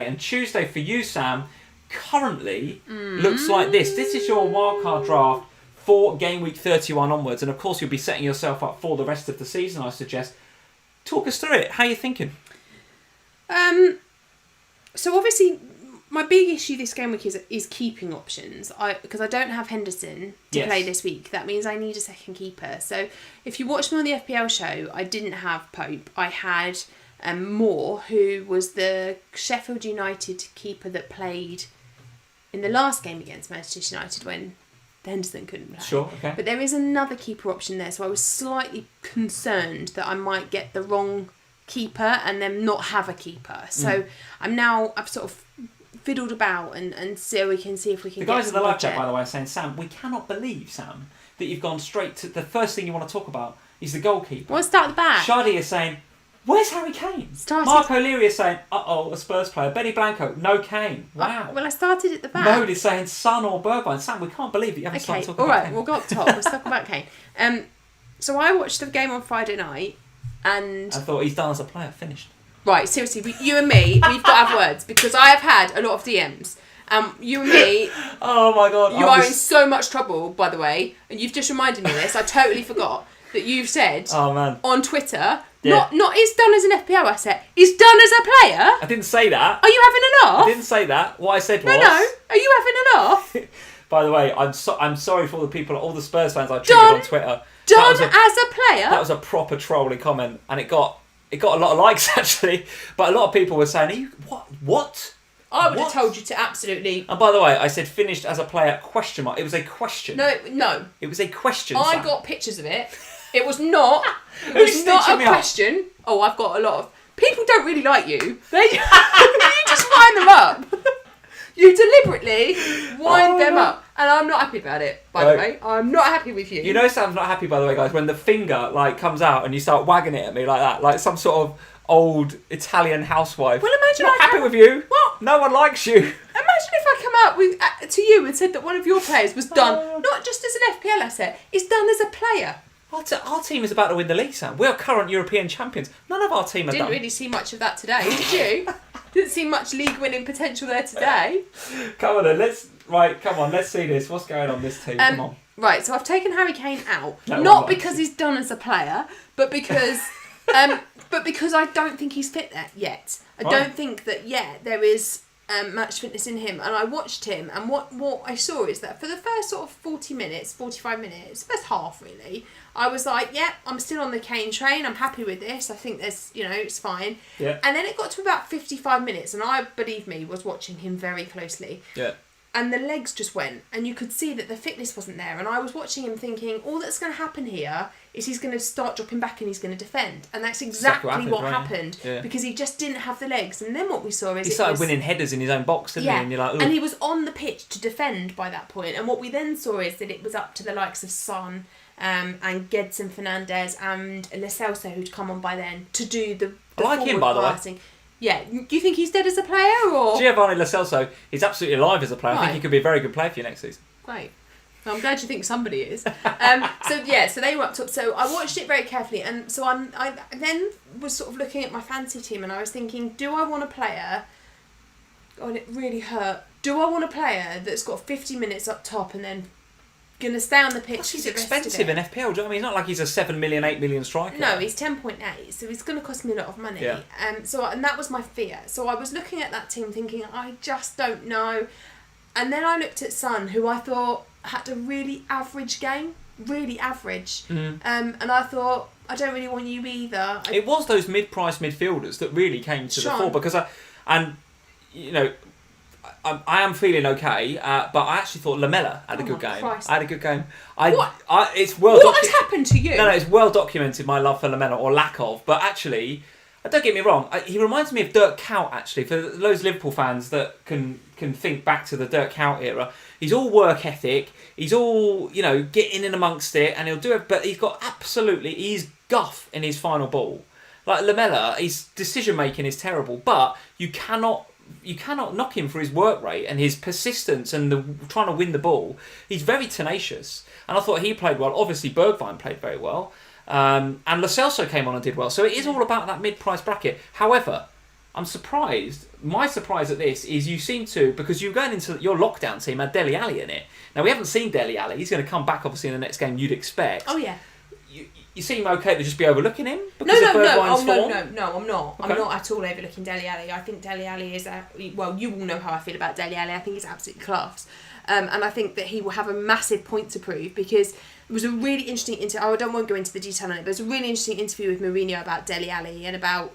And Tuesday for you, Sam, currently looks like this. This is your wildcard draft for game week 31 onwards. And of course, you'll be setting yourself up for the rest of the season, I suggest. Talk us through it. How are you thinking? So obviously, my big issue this game week is keeping options. Because I don't have Henderson to play this week. That means I need a second keeper. So if you watched me on the FPL show, I didn't have Pope. I had Moore, who was the Sheffield United keeper that played in the last game against Manchester United when Henderson couldn't play. Sure, okay. But there is another keeper option there, so I was slightly concerned that I might get the wrong keeper and then not have a keeper. So I've sort of fiddled about and so we can see if we can The get guys in the some live chat, budget. by the way, are saying, Sam, we cannot believe, Sam, that you've gone straight to the first thing you want to talk about is the goalkeeper. Well, start at the back. Shardy is saying, where's Harry Kane? Mark O'Leary is saying, a Spurs player. Benny Blanco, no Kane. Wow. Well, I started at the back. Mode is saying Son or Bergwijn. Sam, we can't believe that you haven't started talking about Kane. We'll go up top. Let's talk about Kane. So I watched the game on Friday night and... I thought he's done as a player, finished. Right, seriously, you and me, we've got to have words because I have had a lot of DMs. You and me... Oh my God. You are in so much trouble, by the way, and you've just reminded me of this. I totally forgot that you've said on Twitter... Yeah. Not is done as an FPL asset. Is done as a player. I didn't say that. Are you having a laugh? I didn't say that. What I said was... No. Are you having a laugh? By the way, I'm sorry for all the people, all the Spurs fans I triggered on Twitter. Done as a player? That was a proper trolling comment, and it got a lot of likes actually. But a lot of people were saying, "Are you what?" I would have told you to absolutely. And by the way, I said finished as a player ? It was a question. No. It was a question. I Sam. got pictures of it. It was not. It was not a question. Oh, I've got a lot of people don't really like you. You just wind them up. You deliberately wind them up, and I'm not happy about it. By the way, I'm not happy with you. You know, Sam's not happy. By the way, guys, when the finger comes out and you start wagging it at me like that, like some sort of old Italian housewife. Well, imagine not happy with you. What? No one likes you. Imagine if I come up with to you and said that one of your players was done not just as an FPL asset, it's done as a player. Our team is about to win the league, Sam. We are current European champions. None of our team are done. Didn't really see much of that today, did you? Didn't see much league winning potential there today. Come on then, let's see this. What's going on this team? Come on. Right, so I've taken Harry Kane out. Not because he's done as a player, but because I don't think he's fit there yet. I don't think that there is match fitness in him, and I watched him, and what I saw is that for the first sort of 45 minutes, first half really, I was like, I'm still on the Kane train, I'm happy with this, I think there's, it's fine. Yeah. And then it got to about 55 minutes, and I, believe me, was watching him very closely. Yeah. And the legs just went, and you could see that the fitness wasn't there, and I was watching him thinking, all that's going to happen here is he's going to start dropping back and he's going to defend. And that's exactly what happened because he just didn't have the legs. And then what we saw is... He started winning headers in his own box, didn't he? And you're like, ooh. And he was on the pitch to defend by that point. And what we then saw is that it was up to the likes of Son and Gedson Fernandez and Lo Celso, who'd come on by then, to do the I like him, by the way. Yeah, do you think he's dead as a player, or...? Giovanni Lo Celso is absolutely alive as a player. I think he could be a very good player for you next season. Great. Well, I'm glad you think somebody is. So they were up top. So I watched it very carefully, and so I then was sort of looking at my fantasy team, and I was thinking, do I want a player... God, it really hurt. Do I want a player that's got 50 minutes up top and then going to stay on the pitch? He's expensive in FPL, do you know what I mean? He's not like he's a 7 million, 8 million striker. No, he's 10.8, so he's going to cost me a lot of money. Yeah. And that was my fear. So I was looking at that team thinking, I just don't know. And then I looked at Son, who I thought had a really average game. Really average. And I thought, I don't really want you either. It was those mid-priced midfielders that really came to the fore because I am feeling okay, but I actually thought Lamella had a good game. Christ. I had a good game. What Has happened to you? No, it's well documented, my love for Lamella, or lack of. But actually, don't get me wrong, he reminds me of Dirk Kuyt, actually. For those Liverpool fans that can think back to the Dirk Kuyt era, he's all work ethic. He's all, getting in amongst it, and he'll do it. But he's guff in his final ball. Like Lamella, his decision making is terrible, but you cannot knock him for his work rate and his persistence and trying to win the ball. He's very tenacious, and I thought he played well. Obviously, Bergwijn played very well, and Lo Celso came on and did well. So it is all about that mid-price bracket. However, I'm surprised. My surprise at this is you seem to, because you're going into your lockdown team, had Dele Alli in it. Now, we haven't seen Dele Alli. He's going to come back, obviously, in the next game you'd expect. Oh, yeah. You seem okay to just be overlooking him? No, I'm not. Okay. I'm not at all overlooking Dele Alli. I think Dele Alli is well, you all know how I feel about Dele Alli. I think he's absolutely class. And I think that he will have a massive point to prove, because it was a really interesting interview. I don't want to go into the detail on it, but it was a really interesting interview with Mourinho about Dele Alli and about,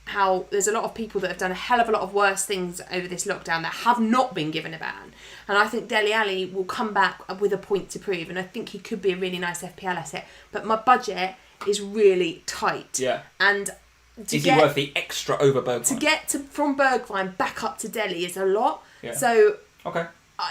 how there's a lot of people that have done a hell of a lot of worse things over this lockdown that have not been given a ban. And I think Dele Alli will come back with a point to prove, and I think he could be a really nice FPL asset. But my budget is really tight. Yeah. And is he worth the extra over Bergwijn? To get from Bergwijn back up to Dele is a lot. Yeah. So okay.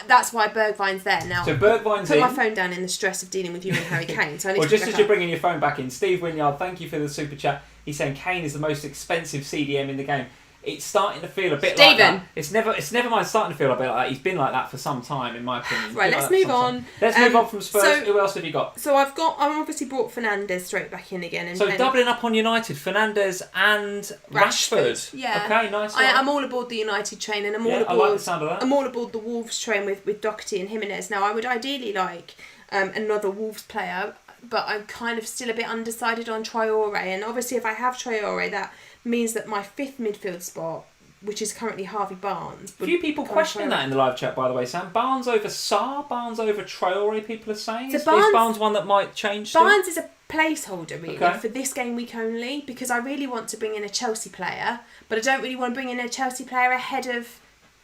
That's why Bergwijn's there now. So Bergwijn's put my phone down in the stress of dealing with you and Harry Kane. So I need well, to just as you're bringing your phone back in, Steve Wynyard, thank you for the super chat. He's saying Kane is the most expensive CDM in the game. It's starting to feel a bit like that. It's never mind starting to feel a bit like that. He's been like that for some time, in my opinion. Right, let's move on. Let's move on from Spurs. So, who else have you got? So I've obviously brought Fernandes straight back in again. So doubling up on United, Fernandes and Rashford. Yeah. Okay, nice. I'm all aboard the United train, and I'm all aboard. I like the sound of that. I'm all aboard the Wolves train with Doherty and Jimenez. Now, I would ideally like another Wolves player, but I'm kind of still a bit undecided on Traore. And obviously, if I have Traore, that means that my fifth midfield spot, which is currently Harvey Barnes. A few people question that in the live chat, by the way, Sam. Barnes over Sarr, Barnes over Traore, people are saying. So is Barnes one that might change? Barnes is a placeholder, really, for this game week only, because I really want to bring in a Chelsea player, but I don't really want to bring in a Chelsea player ahead of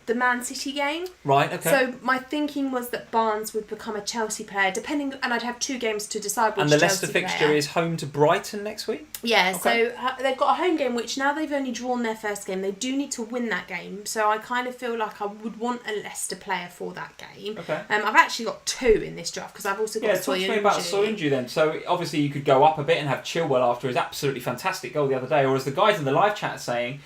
the Man City game. Right, okay. So my thinking was that Barnes would become a Chelsea player, and I'd have 2 games to decide which. And the Chelsea Leicester fixture player. is home to Brighton next week? Yeah, okay. So they've got a home game, which now they've only drawn their first game. They do need to win that game, so I kind of feel like I would want a Leicester player for that game. Okay. I've actually got 2 in this draft, because I've also got Soyuncu. Talk to me about Soyuncu then. So obviously you could go up a bit and have Chilwell after his absolutely fantastic goal the other day, or as the guys in the live chat are saying,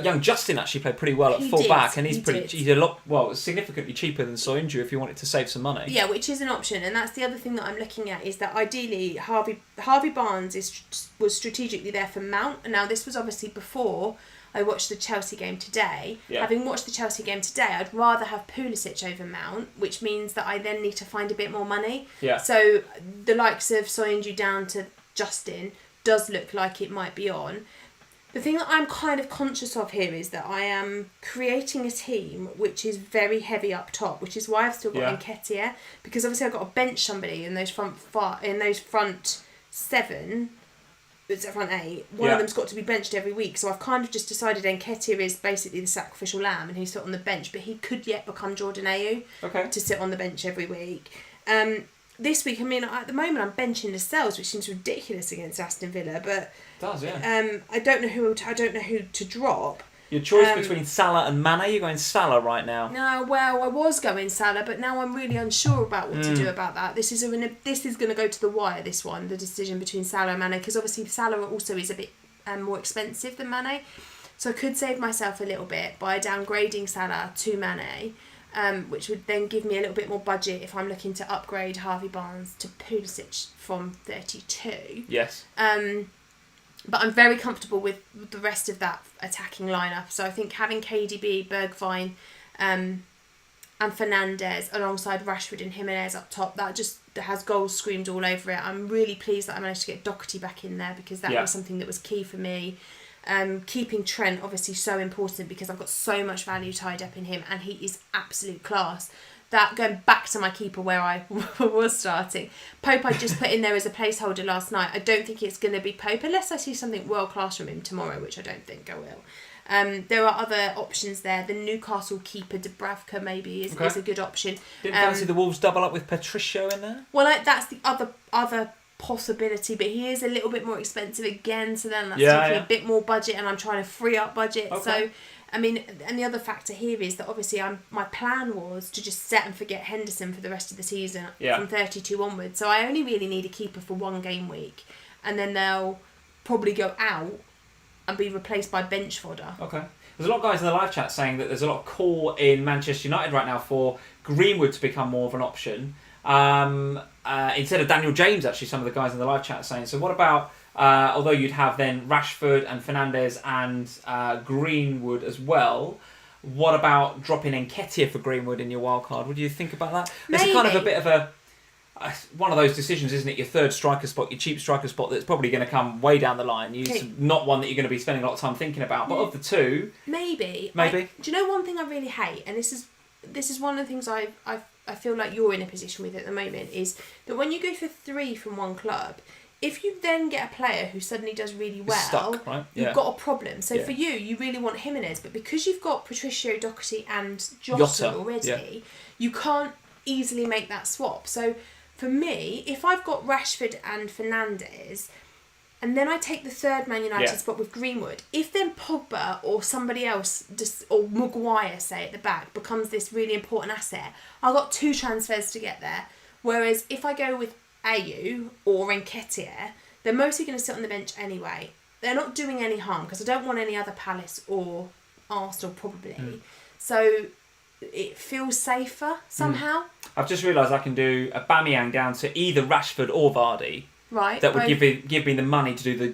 young Justin actually played pretty well at full back, and he's a lot significantly cheaper than Soyuncu if you wanted to save some money. Yeah, which is an option, and that's the other thing that I'm looking at, is that ideally Harvey Barnes was strategically there for Mount, and now this was obviously before I watched the Chelsea game today. Yeah. Having watched the Chelsea game today, I'd rather have Pulisic over Mount, which means that I then need to find a bit more money. Yeah. So the likes of Soyuncu down to Justin does look like it might be on. The thing that I'm kind of conscious of here is that I am creating a team which is very heavy up top, which is why I've still got Nketiah, because obviously I've got to bench somebody in those front 7, it's front 8. One of them's got to be benched every week, so I've kind of just decided Nketiah is basically the sacrificial lamb, and he's sit on the bench, but he could yet become Jordan Ayew to sit on the bench every week. This week, I mean, at the moment, I'm benching Lascelles, which seems ridiculous against Aston Villa, but it does, yeah. I don't know who to drop. Your choice between Salah and Mane. You're going Salah right now. No, well, I was going Salah, but now I'm really unsure about what to do about that. This is going to go to the wire. This one, the decision between Salah and Mane, because obviously Salah also is a bit more expensive than Mane, so I could save myself a little bit by downgrading Salah to Mane. Which would then give me a little bit more budget if I'm looking to upgrade Harvey Barnes to Pulisic from 32. Yes. But I'm very comfortable with the rest of that attacking lineup. So I think having KDB, Bergwijn, and Fernandes alongside Rashford and Jimenez up top, that just has goals screamed all over it. I'm really pleased that I managed to get Doherty back in there, because that was something that was key for me. Keeping Trent obviously so important, because I've got so much value tied up in him, and he is absolute class. That, going back to my keeper where I was starting, Pope I just put in there as a placeholder last night. I don't think it's going to be Pope unless I see something world class from him tomorrow, which I don't think I will. There are other options there. The Newcastle keeper Dubravka maybe is a good option. Didn't fancy the Wolves double up with Patricio in there? Well, that's the other possibility, but he is a little bit more expensive again, so then that's taking a bit more budget, and I'm trying to free up budget. So I mean, and the other factor here is that obviously my plan was to just set and forget Henderson for the rest of the season from 32 onwards, so I only really need a keeper for 1 game week, and then they'll probably go out and be replaced by bench fodder. Okay. There's a lot of guys in the live chat saying that there's a lot of call in Manchester United right now for Greenwood to become more of an option. Instead of Daniel James, actually, some of the guys in the live chat are saying. So what about although you'd have then Rashford and Fernandes and Greenwood as well. What about dropping Nketiah for Greenwood in your wild card? What do you think about that? Maybe. It's kind of a bit of one of those decisions, isn't it? Your third striker spot, your cheap striker spot that's probably going to come way down the line. Not one that you're going to be spending a lot of time thinking about. But of the two... Maybe. Maybe. Do you know one thing I really hate? And this is one of the things I feel like you're in a position with at the moment, is that when you go for 3 from one club, if you then get a player who suddenly does really well, stuck, right? You've got a problem. So for you really want Jimenez, but because you've got Patricio, Doherty and Jota already, you can't easily make that swap. So for me, if I've got Rashford and Fernandes, and then I take the third Man United spot with Greenwood, if then Pogba or somebody else, or Maguire, say, at the back, becomes this really important asset, I've got 2 transfers to get there. Whereas if I go with Ayew or Nketiah, they're mostly going to sit on the bench anyway. They're not doing any harm because I don't want any other Palace or Arsenal probably. So it feels safer somehow. I've just realised I can do a Aubameyang down to either Rashford or Vardy. Right. That would give me the money to do the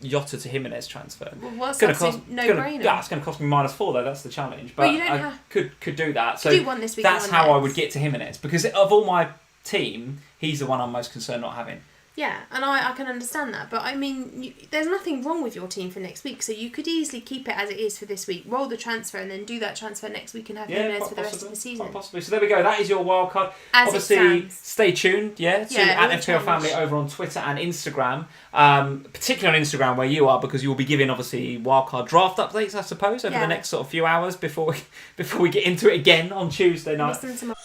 Jota to Jimenez transfer. Well, what's that? No-brainer. Yeah, it's going to cost me -4 though. That's the challenge. But you don't could do that. So do one this week. That's how I would get to Jimenez, because of all my team, he's the one I'm most concerned not having. Yeah, and I can understand that. But I mean, there's nothing wrong with your team for next week, so you could easily keep it as it is for this week, roll the transfer, and then do that transfer next week and have Jimenez for the rest of the season. Quite possibly. So there we go. That is your wild card. As obviously, stay tuned. To at FPL Family over on Twitter and Instagram, particularly on Instagram where you are, because you will be giving obviously wild card draft updates, I suppose, over the next sort of few hours before we get into it again on Tuesday night. Listen to my